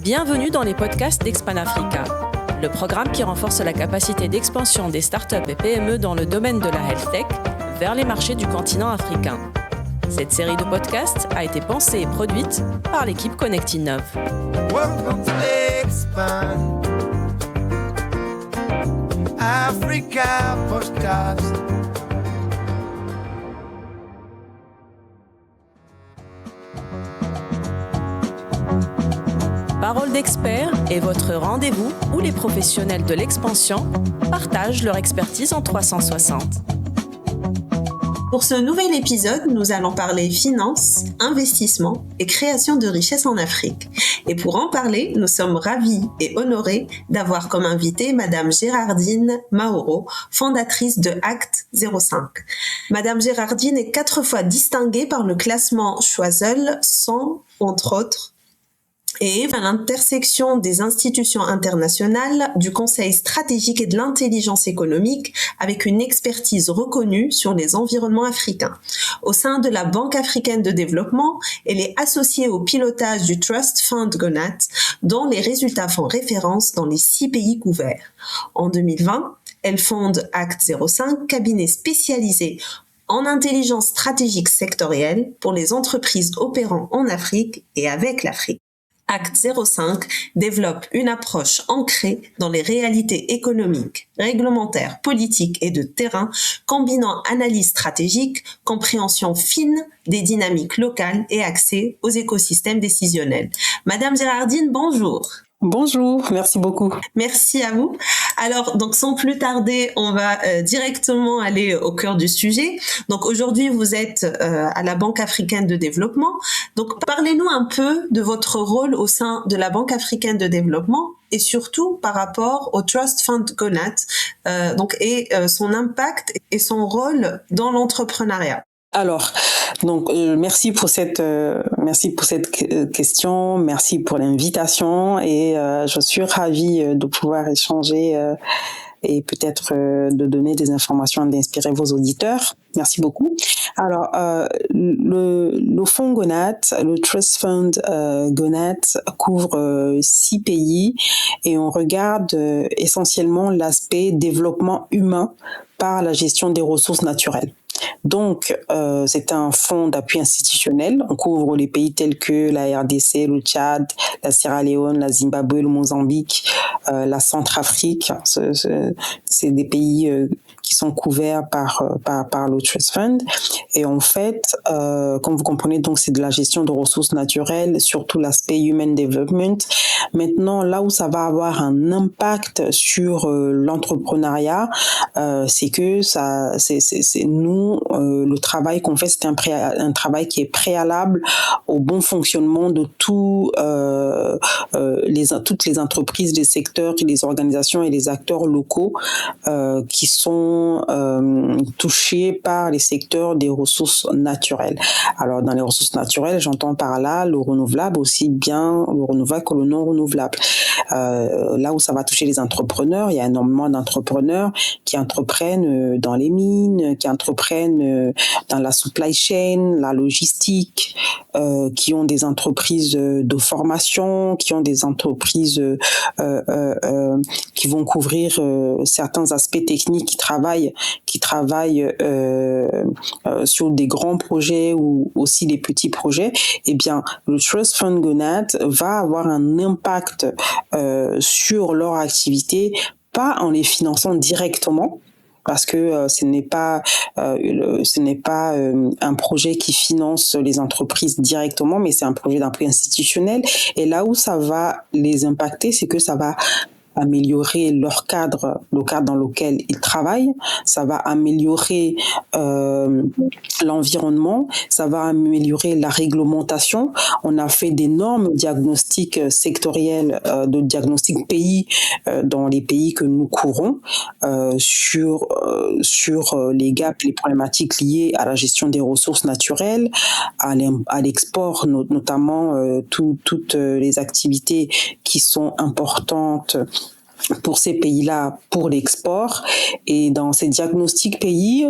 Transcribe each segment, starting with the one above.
Bienvenue dans les podcasts d'Expan Africa, le programme qui renforce la capacité d'expansion des startups et PME dans le domaine de la health tech vers les marchés du continent africain. Cette série de podcasts a été pensée et produite par l'équipe Connect-Innov. Welcome to Expan Africa Podcast. Parole d'experts est votre rendez-vous où les professionnels de l'expansion partagent leur expertise en 360. Pour ce nouvel épisode, nous allons parler finance, investissement et création de richesses en Afrique. Et pour en parler, nous sommes ravis et honorés d'avoir comme invitée Madame Gérardine Mauro, fondatrice de Act 05. Madame Gérardine est 4 fois distinguée par le classement Choiseul 100, entre autres, et à l'intersection des institutions internationales, du conseil stratégique et de l'intelligence économique avec une expertise reconnue sur les environnements africains. Au sein de la Banque africaine de développement, elle est associée au pilotage du Trust Fund GONAT, dont les résultats font référence dans les 6 pays couverts. En 2020, elle fonde Act 05, cabinet spécialisé en intelligence stratégique sectorielle pour les entreprises opérant en Afrique et avec l'Afrique. Act 05 développe une approche ancrée dans les réalités économiques, réglementaires, politiques et de terrain, combinant analyse stratégique, compréhension fine des dynamiques locales et accès aux écosystèmes décisionnels. Madame Gérardine, bonjour. Bonjour, merci beaucoup. Merci à vous. Alors, donc sans plus tarder, on va directement aller au cœur du sujet. Donc aujourd'hui, vous êtes à la Banque africaine de développement. Donc parlez-nous un peu de votre rôle au sein de la Banque africaine de développement et surtout par rapport au Trust Fund GONAT, et son impact et son rôle dans l'entrepreneuriat. Alors, merci pour cette question, merci pour l'invitation et je suis ravie de pouvoir échanger et peut-être de donner des informations et d'inspirer vos auditeurs. Merci beaucoup. Alors, le fonds GONAT, le Trust Fund GONAT couvre 6 pays et on regarde essentiellement l'aspect développement humain par la gestion des ressources naturelles. Donc, c'est un fonds d'appui institutionnel. On couvre les pays tels que la RDC, le Tchad, la Sierra Leone, la Zimbabwe, le Mozambique, la Centrafrique. C'est des pays qui sont couverts par le Trust Fund. Et en fait, comme vous comprenez, donc c'est de la gestion de ressources naturelles, surtout l'aspect Human Development. Maintenant, là où ça va avoir un impact sur l'entrepreneuriat, c'est que c'est nous, le travail qu'on fait, c'est un travail qui est préalable au bon fonctionnement de toutes les entreprises, les secteurs, les organisations et les acteurs locaux qui sont touchés par les secteurs des ressources naturelles. Alors, dans les ressources naturelles, j'entends par là le renouvelable, aussi bien le renouvelable que le non renouvelable. Là où ça va toucher les entrepreneurs, il y a énormément d'entrepreneurs qui entreprennent dans les mines, qui entreprennent dans la supply chain, la logistique, qui ont des entreprises de formation, qui ont des entreprises qui vont couvrir certains aspects techniques, qui travaillent sur des grands projets ou aussi des petits projets. Eh bien, le Trust Fund GONAT va avoir un impact sur leur activité, pas en les finançant directement, parce que ce n'est pas un projet qui finance les entreprises directement, mais c'est un projet d'appui institutionnel. Et là où ça va les impacter, c'est que ça va améliorer leur cadre, le cadre dans lequel ils travaillent, ça va améliorer l'environnement, ça va améliorer la réglementation. On a fait d'énormes diagnostics sectoriels, de diagnostics pays dans les pays que nous couvrons sur les gaps, les problématiques liées à la gestion des ressources naturelles, à l'export, notamment toutes les activités qui sont importantes pour ces pays-là pour l'export. Et dans ces diagnostics pays,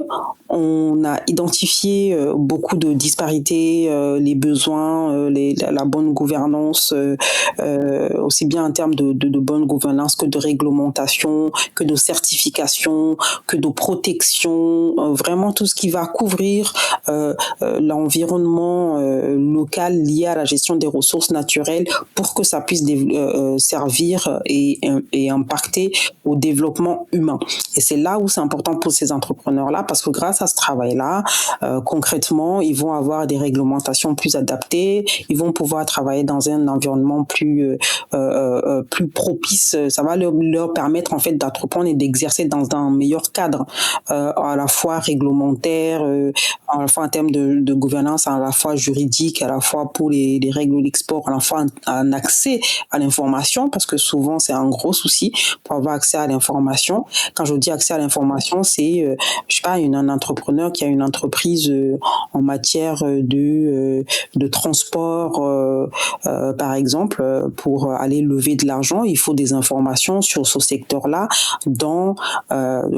on a identifié beaucoup de disparités, les besoins, la bonne gouvernance, aussi bien en termes de bonne gouvernance que de réglementation, que de certification, que de protection, vraiment tout ce qui va couvrir l'environnement local lié à la gestion des ressources naturelles pour que ça puisse servir et impacter au développement humain. Et c'est là où c'est important pour ces entrepreneurs-là, parce que grâce à ce travail-là, concrètement, ils vont avoir des réglementations plus adaptées, ils vont pouvoir travailler dans un environnement plus propice. Ça va leur permettre en fait d'entreprendre et d'exercer dans un meilleur cadre, à la fois réglementaire, à la fois en termes de gouvernance, à la fois juridique, à la fois pour les règles d'export, à la fois un accès à l'information, parce que souvent c'est un gros souci pour avoir accès à l'information. Quand je dis accès à l'information, c'est je sais pas, un entrepreneur qui a une entreprise en matière de transport, par exemple, pour aller lever de l'argent, il faut des informations sur ce secteur-là, dans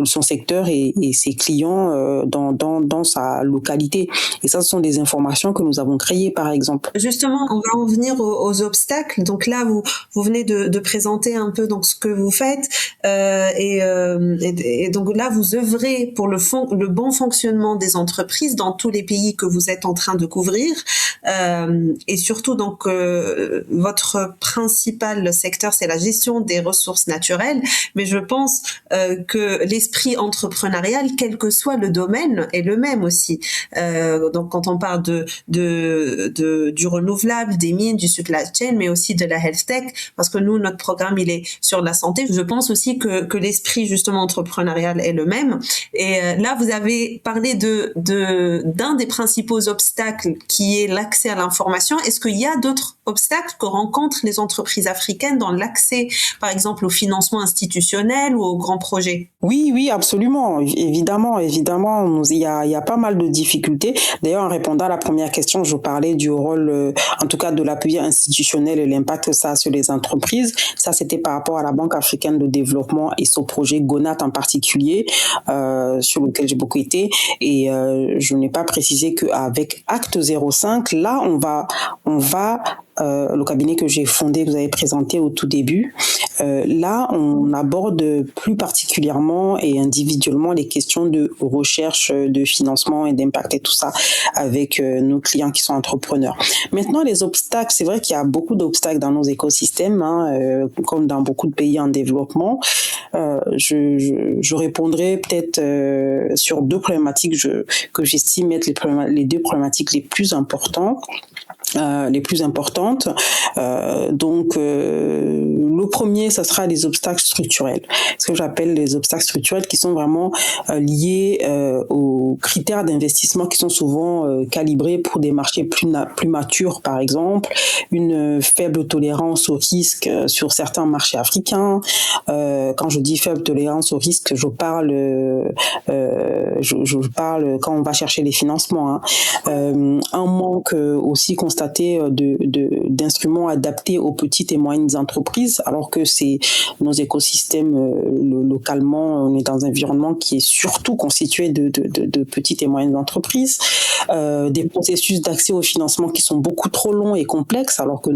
son secteur et ses clients dans sa localité. Et ça, ce sont des informations que nous avons créées, par exemple. Justement, on va en venir aux obstacles. Donc là, vous venez de présenter un peu donc ce que vous faites, et donc là, vous œuvrez pour le bon fonctionnement des entreprises dans tous les pays que vous êtes en train de couvrir, et surtout donc votre principal secteur, c'est la gestion des ressources naturelles. Mais je pense que l'esprit entrepreneurial, quel que soit le domaine, est le même aussi. Donc quand on parle du renouvelable, des mines, du supply chain, mais aussi de la health tech, parce que nous, notre programme, il est sur la santé. Je pense aussi que l'esprit justement entrepreneurial est le même. Et là, vous avez parlé d'un des principaux obstacles qui est l'accès à l'information. Est-ce qu'il y a d'autres obstacles que rencontrent les entreprises africaines dans l'accès, par exemple, au financement institutionnel ou aux grands projets? Oui, absolument. Évidemment, il y a pas mal de difficultés. D'ailleurs, en répondant à la première question, je parlais du rôle, en tout cas de l'appui institutionnel et l'impact que ça a sur les entreprises. Ça, c'était par rapport à la Banque africaine de développement et son projet GONAT en particulier, sur lequel j'ai beaucoup été. Et je n'ai pas précisé qu'avec Acte 05, là, on va le cabinet que j'ai fondé, que vous avez présenté au tout début, là, on aborde plus particulièrement et individuellement les questions de recherche, de financement et d'impact et tout ça avec nos clients qui sont entrepreneurs. Maintenant, les obstacles, c'est vrai qu'il y a beaucoup d'obstacles dans nos écosystèmes, comme dans beaucoup de pays en développement. Je répondrai peut-être sur deux problématiques que j'estime être les deux problématiques les plus importantes. Donc le premier, ça sera les obstacles structurels, ce que j'appelle les obstacles structurels, qui sont vraiment liés aux critères d'investissement qui sont souvent calibrés pour des marchés plus matures, par exemple une faible tolérance au risque sur certains marchés africains. Quand je dis faible tolérance au risque, je parle quand on va chercher les financements, un manque aussi constaté d'instruments adaptés aux petites et moyennes entreprises, alors que c'est nos écosystèmes localement, on est dans un environnement qui est surtout constitué de petites et moyennes entreprises, des processus d'accès au financement qui sont beaucoup trop longs et complexes, alors que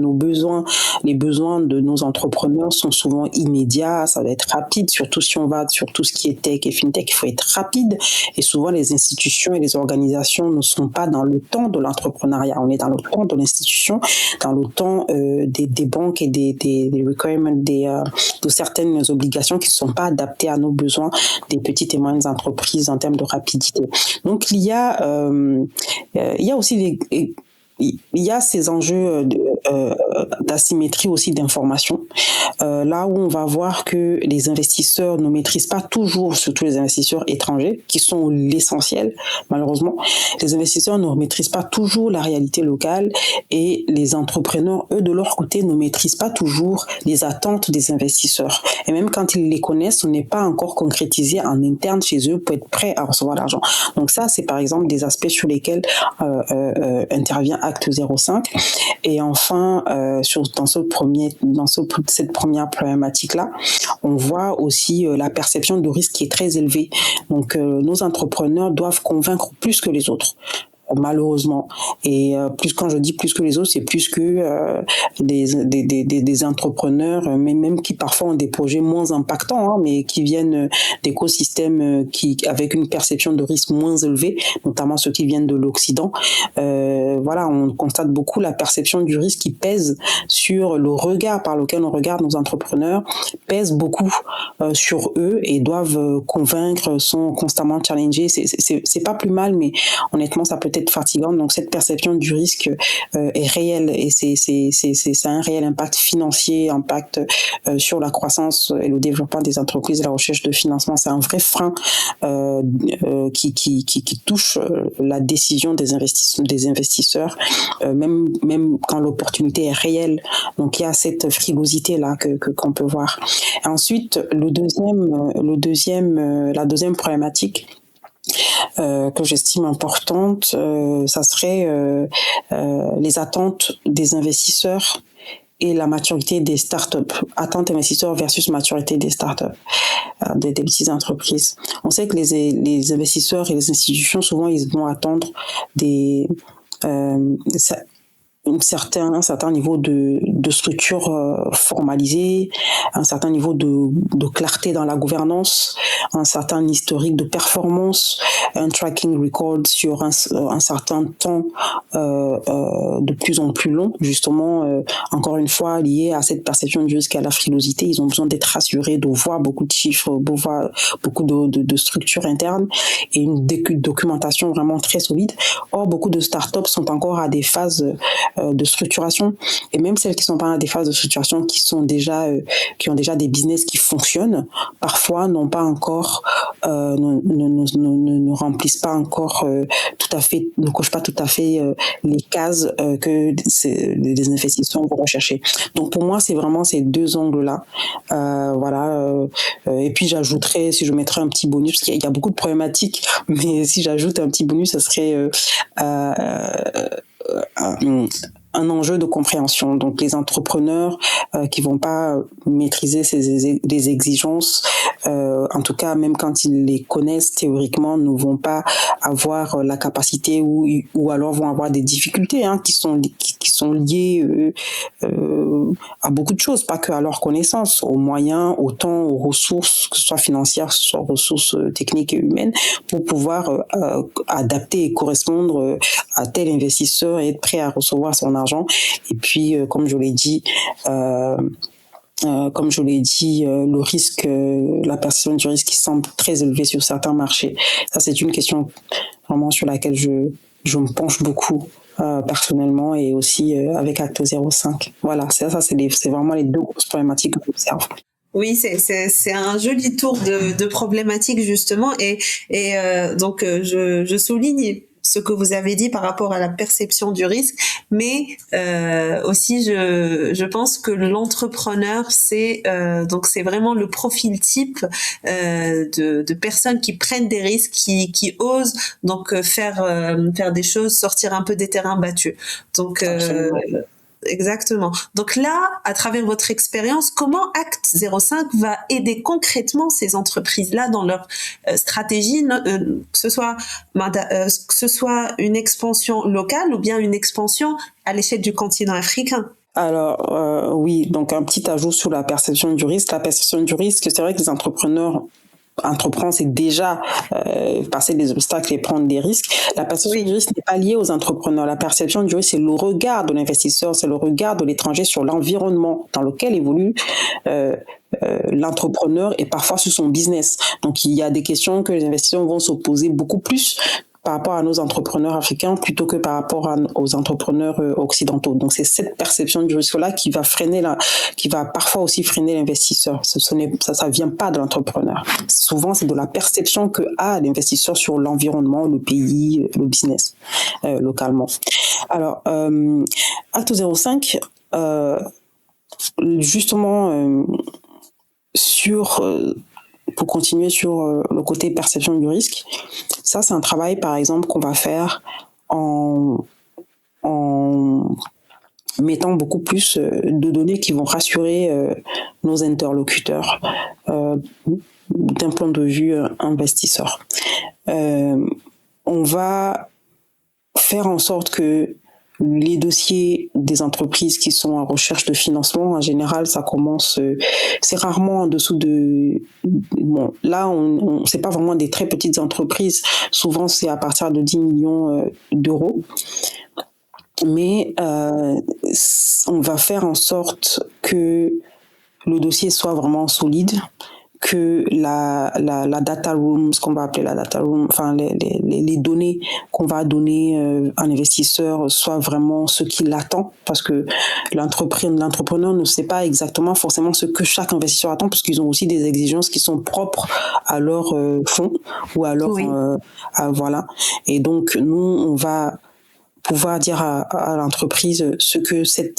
les besoins de nos entrepreneurs sont souvent immédiats, ça va être rapide, surtout si on va sur tout ce qui est tech et fintech, il faut être rapide, et souvent les institutions et les organisations ne sont pas dans le temps de l'entrepreneuriat, on est dans le temps de l'institution, dans le temps des banques et des requirements, de certaines obligations qui ne sont pas adaptées à nos besoins des petites et moyennes entreprises en termes de rapidité. Donc il y a aussi il y a ces enjeux d'asymétrie aussi d'information, là où on va voir que les investisseurs ne maîtrisent pas toujours, surtout les investisseurs étrangers, qui sont l'essentiel, malheureusement. Les investisseurs ne maîtrisent pas toujours la réalité locale, et les entrepreneurs, eux, de leur côté, ne maîtrisent pas toujours les attentes des investisseurs. Et même quand ils les connaissent, ce n'est pas encore concrétisé en interne chez eux pour être prêts à recevoir l'argent. Donc ça, c'est par exemple des aspects sur lesquels intervient Acte 05. Et enfin, cette première problématique-là, on voit aussi la perception de risque qui est très élevée. Donc, nos entrepreneurs doivent convaincre plus que les autres, malheureusement. Et quand je dis plus que les autres, c'est plus que des entrepreneurs, mais même qui parfois ont des projets moins impactants, mais qui viennent d'écosystèmes avec une perception de risque moins élevée, notamment ceux qui viennent de l'Occident. Voilà, on constate beaucoup la perception du risque qui pèse sur le regard par lequel on regarde nos entrepreneurs, pèse beaucoup sur eux et doivent convaincre, sont constamment challengés. C'est pas plus mal, mais honnêtement, ça peut être fatigant. Donc cette perception du risque est réelle et ça a un réel impact financier, impact sur la croissance et le développement des entreprises et la recherche de financement. C'est un vrai frein qui touche la décision des investisseurs, même quand l'opportunité est réelle. Donc il y a cette frilosité là qu'on peut voir. Et ensuite, la deuxième problématique que j'estime importante, ça serait les attentes des investisseurs et la maturité des startups. Attentes investisseurs versus maturité des startups, des petites entreprises. On sait que les investisseurs et les institutions, souvent, ils vont attendre un certain niveau de structure formalisée, un certain niveau de clarté dans la gouvernance, un certain historique de performance, un tracking record sur un certain temps de plus en plus long, justement, encore une fois, lié à cette perception du risque et à la frilosité. Ils ont besoin d'être rassurés, de voir beaucoup de chiffres, de voir beaucoup de structures internes et une documentation vraiment très solide. Or, beaucoup de startups sont encore à des phases de structuration, et même celles qui sont pas à des phases de structuration, qui ont déjà des business qui fonctionnent, parfois n'ont pas encore ne remplissent pas encore tout à fait, ne cochent pas tout à fait les cases que les investisseurs vont rechercher. Donc pour moi, c'est vraiment ces deux angles-là. Et puis j'ajouterais, si je mettrais un petit bonus, parce qu'il y a beaucoup de problématiques, mais si j'ajoute un petit bonus, ça serait un enjeu de compréhension. Donc les entrepreneurs qui vont pas maîtriser les exigences, en tout cas même quand ils les connaissent théoriquement, ne vont pas avoir la capacité ou alors vont avoir des difficultés qui sont liées à beaucoup de choses, pas que à leur connaissance, aux moyens, au temps, aux ressources, que ce soit financières, que ce soit ressources techniques et humaines, pour pouvoir adapter et correspondre à tel investisseur et être prêt à recevoir son argent. Et puis, comme je l'ai dit, le risque, la perception du risque qui semble très élevée sur certains marchés. Ça, c'est une question vraiment sur laquelle je me penche beaucoup personnellement, et aussi avec Acte 05. Voilà, c'est vraiment les deux grosses problématiques que j'observe. Oui, c'est un joli tour de problématiques justement, et donc je souligne ce que vous avez dit par rapport à la perception du risque, mais aussi je pense que l'entrepreneur c'est vraiment le profil type de personnes qui prennent des risques, qui osent donc faire des choses, sortir un peu des terrains battus. Donc exactement. Donc là, à travers votre expérience, comment Acte 05 va aider concrètement ces entreprises-là dans leur stratégie, que ce soit une expansion locale ou bien une expansion à l'échelle du continent africain? Alors oui, donc un petit ajout sur la perception du risque. La perception du risque, c'est vrai que les entreprendre, c'est déjà passer des obstacles et prendre des risques. La perception du risque n'est pas liée aux entrepreneurs. La perception du risque, c'est le regard de l'investisseur, c'est le regard de l'étranger sur l'environnement dans lequel évolue l'entrepreneur, et parfois sur son business. Donc il y a des questions que les investisseurs vont se poser beaucoup plus par rapport à nos entrepreneurs africains plutôt que par rapport aux entrepreneurs occidentaux. Donc c'est cette perception du risque-là qui va parfois aussi freiner l'investisseur. Ça vient pas de l'entrepreneur. Souvent c'est de la perception que a l'investisseur sur l'environnement, le pays, le business localement. Alors Acte 05, justement pour continuer sur le côté perception du risque, ça c'est un travail par exemple qu'on va faire en mettant beaucoup plus de données qui vont rassurer nos interlocuteurs d'un point de vue investisseur. On va faire en sorte que les dossiers des entreprises qui sont en recherche de financement, en général, ça commence, c'est rarement en dessous de, bon, là, c'est pas vraiment des très petites entreprises, souvent c'est à partir de 10 millions d'euros, mais on va faire en sorte que le dossier soit vraiment solide, que la data room, ce qu'on va appeler la data room, enfin les données qu'on va donner à l'investisseur soient vraiment ce qu'il attend, parce que l'entrepreneur ne sait pas exactement forcément ce que chaque investisseur attend, parce qu'ils ont aussi des exigences qui sont propres à leur fonds ou à leur voilà. Et donc nous, on va pouvoir dire à l'entreprise ce que cet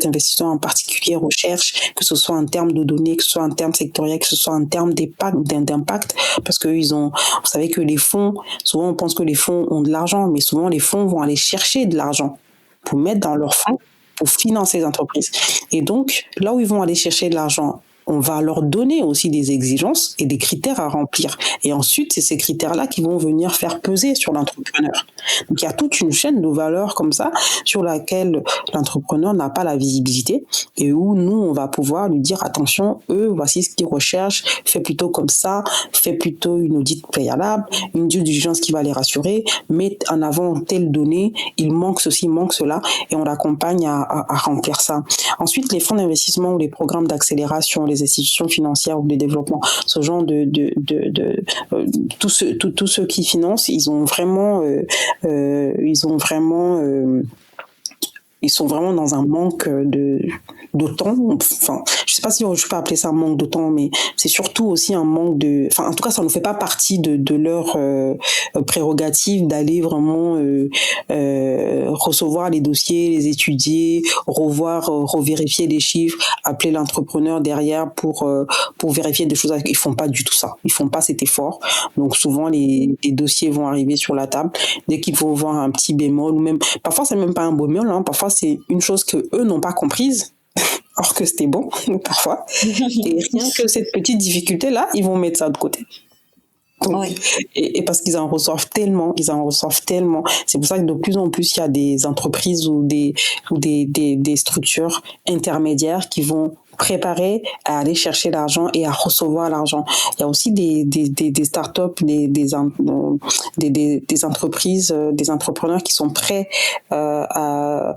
investisseur en particulier recherche, que ce soit en termes de données, que ce soit en termes sectoriels, que ce soit en termes d'impact, parce que vous savez que les fonds, souvent on pense que les fonds ont de l'argent, mais souvent les fonds vont aller chercher de l'argent pour mettre dans leurs fonds, pour financer les entreprises. Et donc, là où ils vont aller chercher de l'argent, on va leur donner aussi des exigences et des critères à remplir. Et ensuite, c'est ces critères-là qui vont venir faire peser sur l'entrepreneur. Donc, il y a toute une chaîne de valeurs comme ça sur laquelle l'entrepreneur n'a pas la visibilité et où nous, on va pouvoir lui dire, attention, voici ce qu'ils recherchent, fais plutôt comme ça, fais plutôt une audit préalable, une due diligence qui va les rassurer, mets en avant telle donnée, il manque ceci, il manque cela, et on l'accompagne à remplir ça. Ensuite, les fonds d'investissement ou les programmes d'accélération, les institutions financières ou de développement, ce genre tous ceux qui financent, ils sont vraiment dans un manque de temps. Enfin, je sais pas si je peux appeler ça un manque de temps, mais c'est surtout aussi un manque de, enfin, en tout cas, ça ne fait pas partie de leur prérogative d'aller vraiment recevoir les dossiers, les étudier, revérifier les chiffres, appeler l'entrepreneur derrière pour vérifier des choses. Ils font pas du tout ça. Ils font pas cet effort. Donc souvent les dossiers vont arriver sur la table dès qu'ils vont voir un petit bémol, ou même parfois c'est même pas un bémol, hein, parfois c'est une chose que eux n'ont pas comprise. Or que c'était bon, parfois. Et rien que cette petite difficulté-là, ils vont mettre ça de côté. Donc, et parce qu'ils en reçoivent tellement. C'est pour ça que de plus en plus, il y a des entreprises ou des structures intermédiaires qui vont préparer à aller chercher l'argent et à recevoir l'argent. Il y a aussi des startups, des entreprises, des entrepreneurs qui sont prêts d'un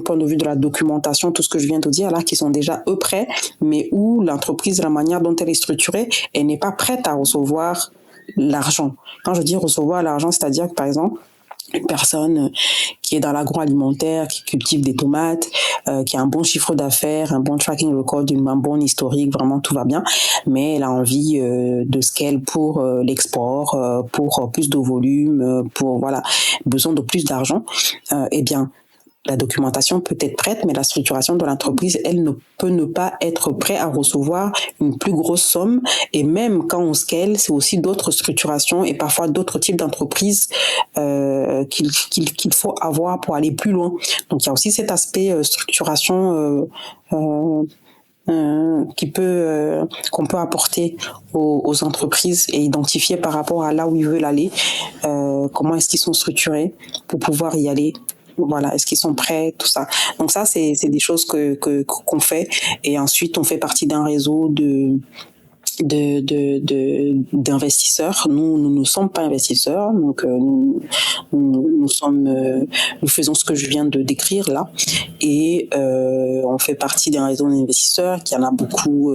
point de vue de la documentation, tout ce que je viens de dire là, qui sont déjà eux prêts, mais où l'entreprise, la manière dont elle est structurée, elle n'est pas prête à recevoir l'argent. Quand je dis recevoir l'argent, c'est-à-dire que par exemple, une personne qui est dans l'agroalimentaire, qui cultive des tomates, qui a un bon chiffre d'affaires, un bon tracking record, un bon historique, vraiment tout va bien, mais elle a envie de scale pour l'export, pour plus de volume, pour besoin de plus d'argent, eh bien la documentation peut être prête, mais la structuration de l'entreprise, elle ne peut ne pas être prête à recevoir une plus grosse somme. Et même quand on scale, c'est aussi d'autres structurations et parfois d'autres types d'entreprises qu'il faut avoir pour aller plus loin. Donc il y a aussi cet aspect structuration qu'on peut apporter aux entreprises et identifier par rapport à là où ils veulent aller, comment est-ce qu'ils sont structurés pour pouvoir y aller. Voilà, est-ce qu'ils sont prêts, tout ça. Donc ça, c'est des choses qu'on fait. Et ensuite, on fait partie d'un réseau d'investisseurs. Nous ne sommes pas investisseurs, donc nous faisons ce que je viens de décrire là, et on fait partie d'un réseau d'investisseurs qui en a beaucoup.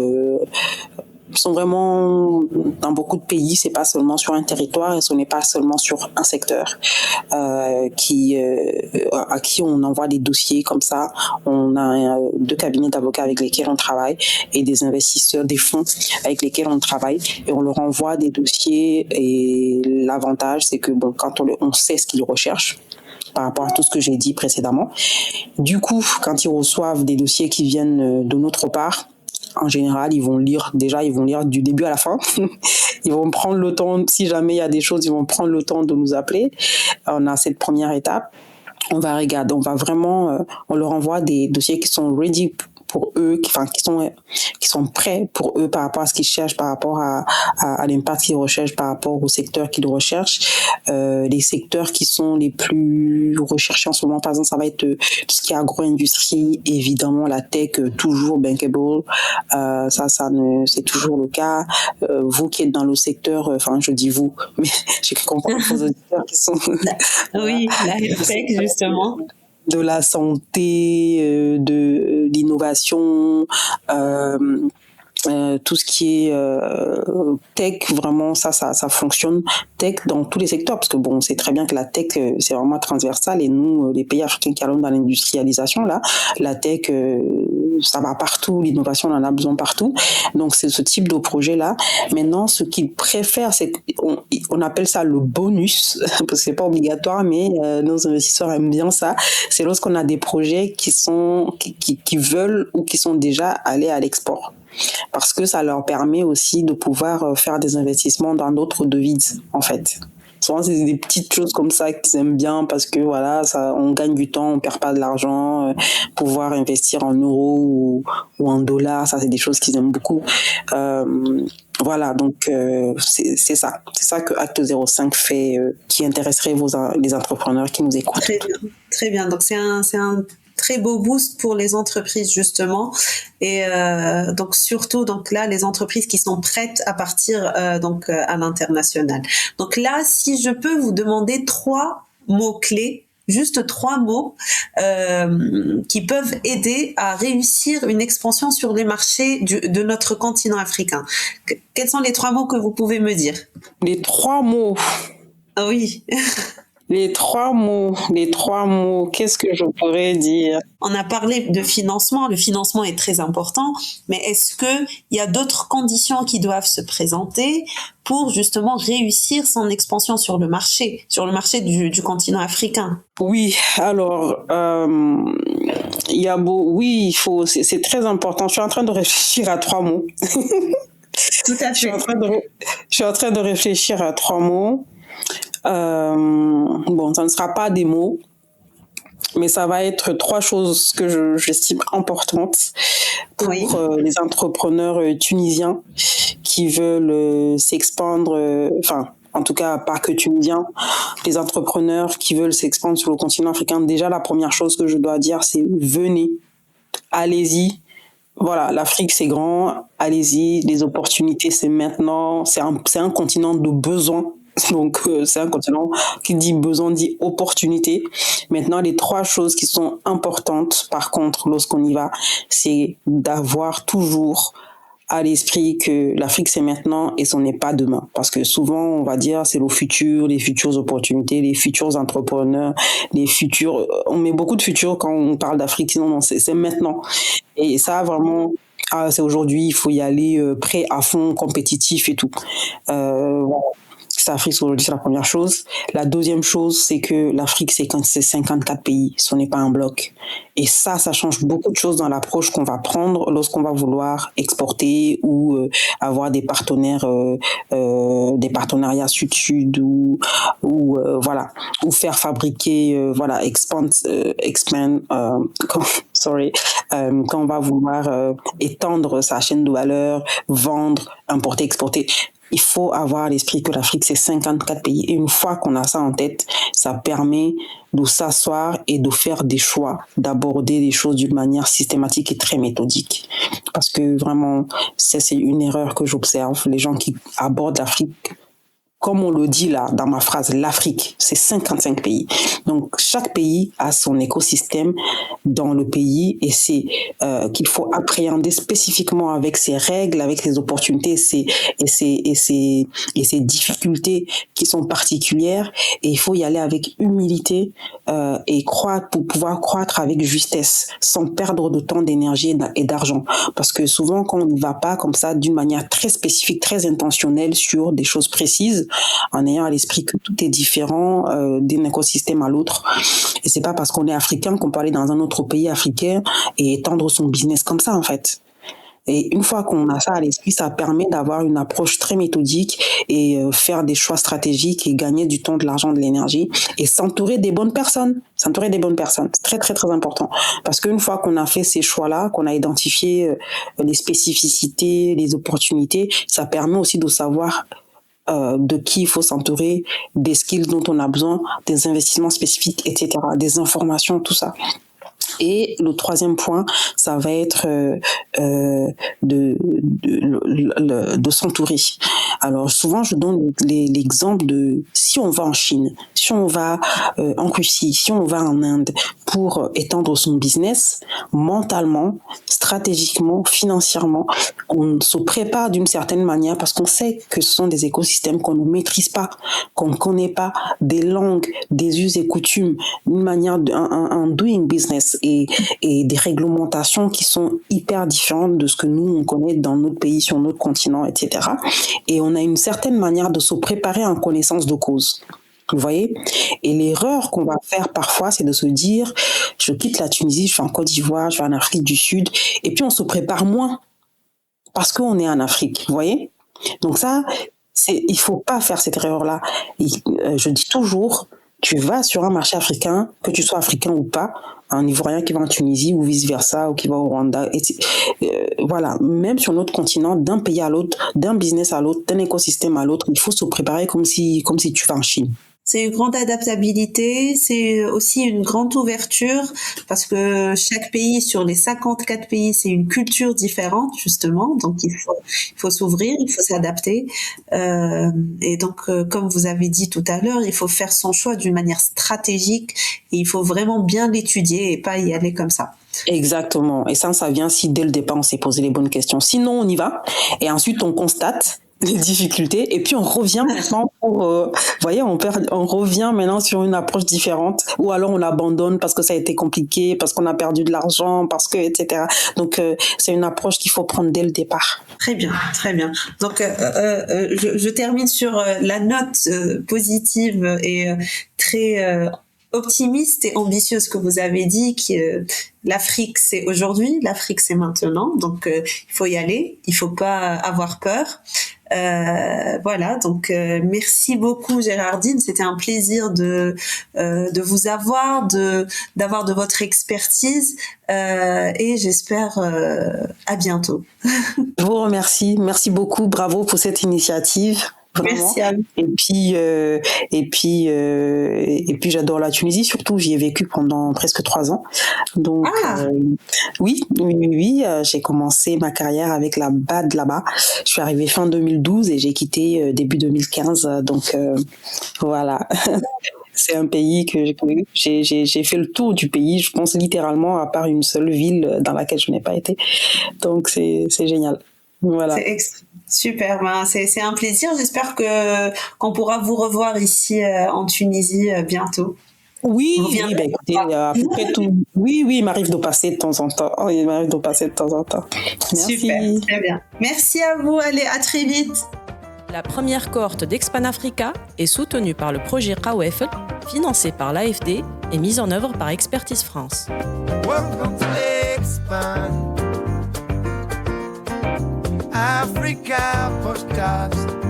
Ils sont vraiment dans beaucoup de pays, c'est pas seulement sur un territoire et ce n'est pas seulement sur un secteur à qui on envoie des dossiers comme ça. On a 2 cabinets d'avocats avec lesquels on travaille et des investisseurs, des fonds avec lesquels on travaille et on leur envoie des dossiers et l'avantage c'est que quand on sait ce qu'ils recherchent par rapport à tout ce que j'ai dit précédemment. Du coup, quand ils reçoivent des dossiers qui viennent de notre part, en général, ils vont lire du début à la fin. Ils vont prendre le temps, si jamais il y a des choses, ils vont prendre le temps de nous appeler. On a cette première étape. on va regarder, on leur envoie des dossiers qui sont ready pour eux, qui sont prêts pour eux par rapport à ce qu'ils cherchent, par rapport à l'impact qu'ils recherchent, par rapport au secteur qu'ils recherchent. Les secteurs qui sont les plus recherchés en ce moment, par exemple, ça va être tout ce qui est agro-industrie, évidemment la tech, toujours bankable. C'est toujours le cas. Vous qui êtes dans le secteur, je dis vous, mais j'ai compris vos auditeurs qui sont... Oui, la tech, justement. De la santé, de l'innovation, tout ce qui est tech, vraiment ça fonctionne. Tech dans tous les secteurs, parce que bon, c'est très bien que la tech c'est vraiment transversal, et nous, les pays africains qui allons dans l'industrialisation, là, la tech ça va partout, l'innovation on en a besoin partout. Donc c'est ce type de projet là. Maintenant, ce qu'ils préfèrent, c'est qu'on appelle ça le bonus, parce que c'est pas obligatoire, mais nos investisseurs aiment bien ça. C'est lorsqu'on a des projets qui veulent ou qui sont déjà allés à l'export, parce que ça leur permet aussi de pouvoir faire des investissements dans d'autres devises, en fait. Souvent, c'est des petites choses comme ça qu'ils aiment bien, parce que voilà, on gagne du temps, on perd pas de l'argent, pouvoir investir en euros ou en dollars, ça c'est des choses qu'ils aiment beaucoup. Voilà, donc c'est ça que Acte 05 fait, qui intéresserait les entrepreneurs qui nous écoutent. Très bien. Donc c'est un très beau boost pour les entreprises, justement, et donc surtout là les entreprises qui sont prêtes à partir à l'international. Donc là, si je peux vous demander 3 mots clés, juste 3 mots qui peuvent aider à réussir une expansion sur les marchés de notre continent africain. Quels sont les 3 mots que vous pouvez me dire? Les 3 mots. Ah oui. Les trois mots, qu'est-ce que je pourrais dire? On a parlé de financement, le financement est très important, mais est-ce qu'il y a d'autres conditions qui doivent se présenter pour justement réussir son expansion sur le marché du continent africain? Oui, alors, c'est très important. Je suis en train de réfléchir à 3 mots. Tout à fait. Je suis en train de réfléchir à 3 mots. Bon, ça ne sera pas des mots, mais ça va être 3 choses que j'estime importantes pour les entrepreneurs tunisiens qui veulent s'expandre, en tout cas pas que tunisiens, les entrepreneurs qui veulent s'expandre sur le continent africain. Déjà, la première chose que je dois dire, c'est venez, allez-y. Voilà, l'Afrique c'est grand, allez-y, les opportunités c'est maintenant, c'est un continent de besoin. Donc c'est un continent qui dit besoin dit opportunité. Maintenant, les 3 choses qui sont importantes par contre lorsqu'on y va, c'est d'avoir toujours à l'esprit que l'Afrique c'est maintenant et ce n'est pas demain, parce que souvent on va dire c'est le futur, les futures opportunités, les futurs entrepreneurs, on met beaucoup de futurs quand on parle d'Afrique. Non, c'est maintenant, et ça vraiment c'est aujourd'hui, il faut y aller prêt à fond, compétitif et tout. Voilà. L'Afrique aujourd'hui, c'est la première chose. La deuxième chose, c'est que l'Afrique, c'est 54 pays, ce n'est pas un bloc. Et ça change beaucoup de choses dans l'approche qu'on va prendre lorsqu'on va vouloir exporter ou avoir des partenaires, des partenariats sud-sud ou voilà, ou faire fabriquer, expand, quand on va vouloir étendre sa chaîne de valeur, vendre, importer, exporter. Il faut avoir à l'esprit que l'Afrique, c'est 54 pays. Et une fois qu'on a ça en tête, ça permet de s'asseoir et de faire des choix, d'aborder les choses d'une manière systématique et très méthodique. Parce que vraiment, c'est une erreur que j'observe. Les gens qui abordent l'Afrique, comme on le dit là dans ma phrase, l'Afrique, c'est 55 pays. Donc chaque pays a son écosystème dans le pays, et c'est qu'il faut appréhender spécifiquement avec ses règles, avec ses opportunités et ses difficultés qui sont particulières. Et il faut y aller avec humilité et croître pour pouvoir croître avec justesse, sans perdre de temps, d'énergie et d'argent. Parce que souvent, quand on ne va pas comme ça d'une manière très spécifique, très intentionnelle sur des choses précises, en ayant à l'esprit que tout est différent d'un écosystème à l'autre. Et c'est pas parce qu'on est africain qu'on peut aller dans un autre pays africain et étendre son business comme ça, en fait. Et une fois qu'on a ça à l'esprit, ça permet d'avoir une approche très méthodique et faire des choix stratégiques et gagner du temps, de l'argent, de l'énergie et s'entourer des bonnes personnes. S'entourer des bonnes personnes, c'est très très très important. Parce qu'une fois qu'on a fait ces choix-là, qu'on a identifié les spécificités, les opportunités, ça permet aussi de savoir de qui il faut s'entourer, des skills dont on a besoin, des investissements spécifiques, etc., des informations, tout ça. Et le troisième point, ça va être de s'entourer. Alors souvent, je donne l'exemple de si on va en Chine, si on va en Russie, si on va en Inde pour étendre son business, mentalement, stratégiquement, financièrement, on se prépare d'une certaine manière parce qu'on sait que ce sont des écosystèmes qu'on ne maîtrise pas, qu'on ne connaît pas, des langues, des us et coutumes, une manière, un doing business et des réglementations qui sont hyper différentes de ce que nous, on connaît dans notre pays, sur notre continent, etc. Et on a une certaine manière de se préparer en connaissance de cause. Vous voyez? Et l'erreur qu'on va faire parfois, c'est de se dire, je quitte la Tunisie, je vais en Côte d'Ivoire, je vais en Afrique du Sud, et puis on se prépare moins parce qu'on est en Afrique. Vous voyez? Donc ça, il faut pas faire cette erreur-là. Je dis toujours, tu vas sur un marché africain, que tu sois africain ou pas, un Ivoirien qui va en Tunisie ou vice-versa, ou qui va au Rwanda, voilà, même sur notre continent, d'un pays à l'autre, d'un business à l'autre, d'un écosystème à l'autre, il faut se préparer comme si tu vas en Chine. C'est une grande adaptabilité, c'est aussi une grande ouverture parce que chaque pays, sur les 54 pays, c'est une culture différente justement, donc il faut s'ouvrir, il faut s'adapter et donc comme vous avez dit tout à l'heure, il faut faire son choix d'une manière stratégique et il faut vraiment bien l'étudier et pas y aller comme ça. Exactement, et ça vient si dès le départ on s'est posé les bonnes questions. Sinon on y va et ensuite on constate les difficultés et puis on revient maintenant vous voyez, on revient maintenant sur une approche différente ou alors on abandonne parce que ça a été compliqué, parce qu'on a perdu de l'argent, parce que etc. Donc c'est une approche qu'il faut prendre dès le départ. Très bien, très bien. Donc je termine sur la note positive et très optimiste et ambitieuse que vous avez dit que l'Afrique c'est aujourd'hui, l'Afrique c'est maintenant, donc il faut y aller, il faut pas avoir peur. Voilà, donc merci beaucoup Géraldine, c'était un plaisir de vous avoir, d'avoir de votre expertise et j'espère à bientôt. Je vous remercie, merci beaucoup, bravo pour cette initiative. Vraiment. Merci à vous. Et puis j'adore la Tunisie, surtout j'y ai vécu pendant presque 3 ans. Donc oui, j'ai commencé ma carrière avec la BAD là-bas. Je suis arrivée fin 2012 et j'ai quitté début 2015. Donc voilà. C'est un pays que j'ai fait le tour du pays, je pense littéralement, à part une seule ville dans laquelle je n'ai pas été. Donc c'est génial. Voilà. Super, c'est un plaisir. J'espère qu'on pourra vous revoir ici en Tunisie bientôt. Oui, écoutez, à peu près tout. Oui, il m'arrive de passer de temps en temps. Merci. Super, très bien. Merci à vous. Allez, à très vite. La première cohorte d'Expan Africa est soutenue par le projet Qawefl, financé par l'AFD et mise en œuvre par Expertise France. Welcome to Expand Africa Podcast.